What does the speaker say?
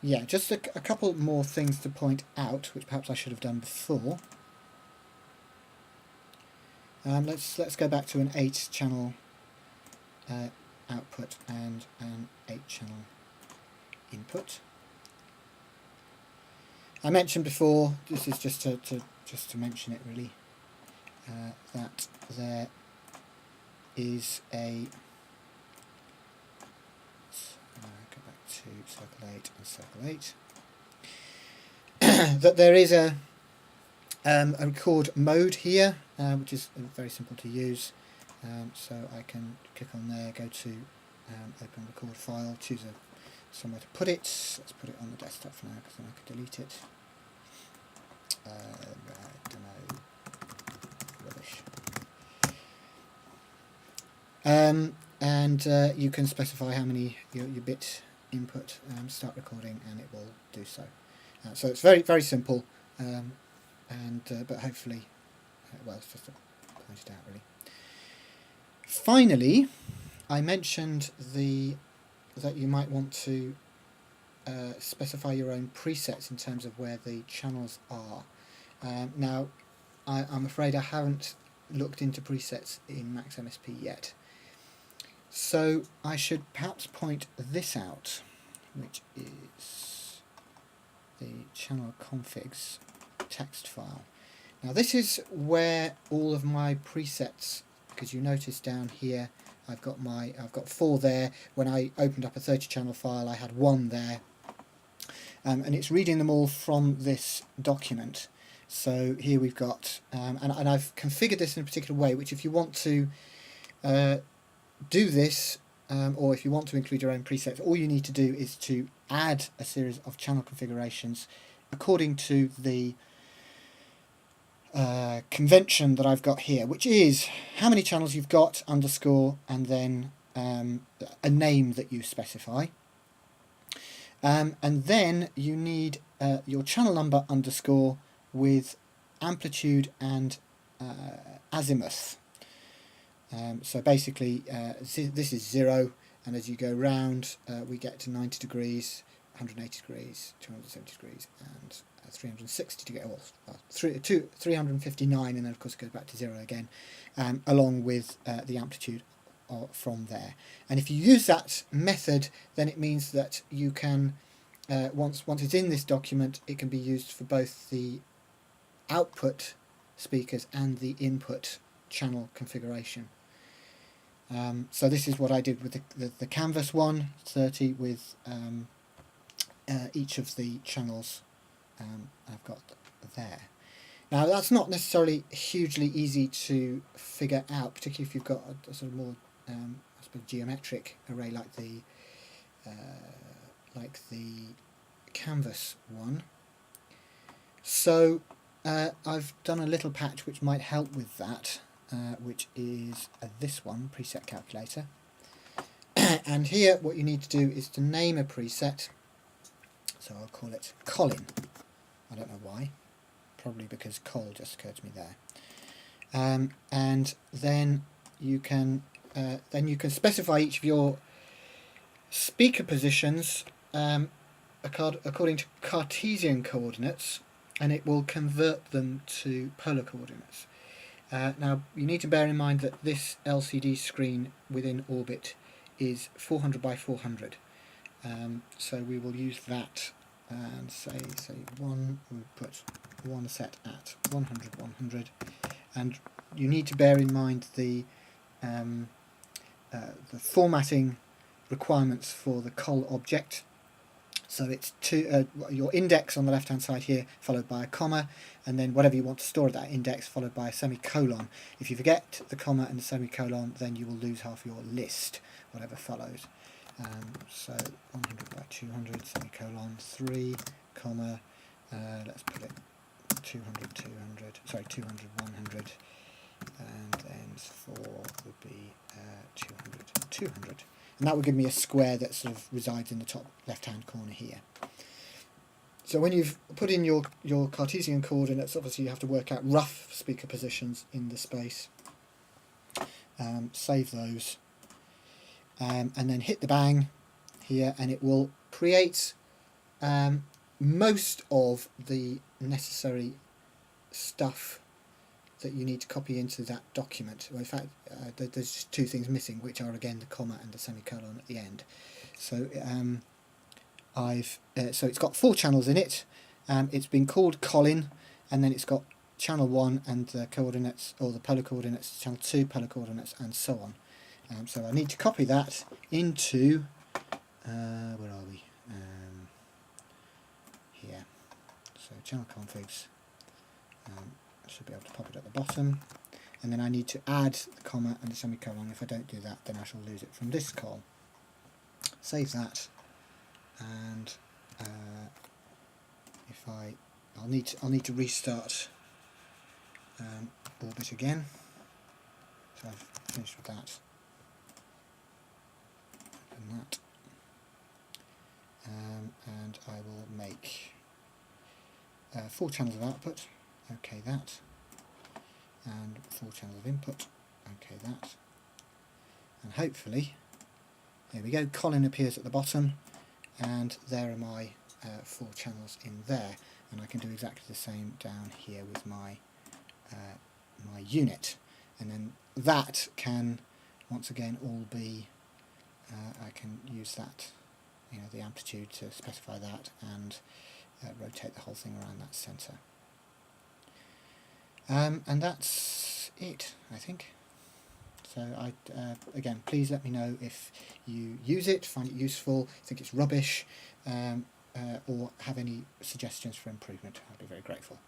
yeah, just a couple more things to point out, which perhaps I should have done before. Let's go back to an 8-channel output and an 8-channel input. I mentioned before, this is just to mention it really, that there is a go back to circle 8 and circle 8 that there is a record mode here, which is very simple to use. So I can click on there, go to open record file, choose somewhere to put it. Let's put it on the desktop for now, because then I can delete it. I don't know, rubbish. And you can specify how many your bit input, start recording, and it will do so. So it's very simple, but hopefully, well, it's just to point it out really. Finally, I mentioned that you might want to specify your own presets in terms of where the channels are. Now, I'm afraid I haven't looked into presets in Max MSP yet, so I should perhaps point this out, which is the channel configs text file. Now this is where all of my presets, because you notice down here I've got 4 there. When I opened up a 30-channel file I had 1 there, and it's reading them all from this document. So here we've got, and I've configured this in a particular way, which if you want to do this, or if you want to include your own presets, all you need to do is to add a series of channel configurations according to the convention that I've got here, which is how many channels you've got, underscore, and then a name that you specify. And then you need your channel number underscore with amplitude and azimuth. So basically this is 0, and as you go round we get to 90 degrees, 180 degrees, 270 degrees, and 360 degrees, well, 359, and then of course it goes back to 0 again, along with the amplitude from there. And if you use that method, then it means that you can, once it's in this document, it can be used for both the output speakers and the input channel configuration. So this is what I did with the canvas one, 30, with each of the channels I've got there. Now that's not necessarily hugely easy to figure out, particularly if you've got a sort of more I suppose geometric array like the canvas one. So I've done a little patch which might help with that, which is this one, preset calculator. And here what you need to do is to name a preset. So I'll call it Colin. I don't know why, probably because Col just occurred to me there. And then you can specify each of your speaker positions according to Cartesian coordinates, and it will convert them to polar coordinates. Now you need to bear in mind that this LCD screen within Orbit is 400 by 400, so we will use that and say one. We'll put one set at 100, and you need to bear in mind the formatting requirements for the col object. So it's your index on the left hand side here, followed by a comma, and then whatever you want to store at that index, followed by a semicolon. If you forget the comma and the semicolon, then you will lose half your list, whatever follows. So 100 by 200, semicolon, 3, comma, let's put it 200, 200, sorry, 200, 100, and then 4 would be 200, 200. And that will give me a square that sort of resides in the top left-hand corner here. So when you've put in your Cartesian coordinates, obviously you have to work out rough speaker positions in the space. Save those. And then hit the bang here, and it will create most of the necessary stuff that you need to copy into that document. Well, in fact, there's just two things missing, which are again the comma and the semicolon at the end. So so it's got 4 channels in it. It's been called Colin, and then it's got channel 1 and the coordinates, or the polar coordinates, channel 2 polar coordinates, and so on. So I need to copy that into where are we? Here. So channel configs. I should be able to pop it at the bottom, and then I need to add the comma and the semicolon. If I don't do that, then I shall lose it from this call. Save that, and I'll need to restart Orbit again. So I've finished with that. Open that, and I will make 4 channels of output. OK that, and 4 channels of input. OK that, and hopefully, there we go. Colin appears at the bottom, and there are my 4 channels in there. And I can do exactly the same down here with my my unit, and then that can once again all be. I can use that, the amplitude to specify that, and rotate the whole thing around that centre. And that's it, I think. So again, please let me know if you use it, find it useful, think it's rubbish, or have any suggestions for improvement. I'd be very grateful.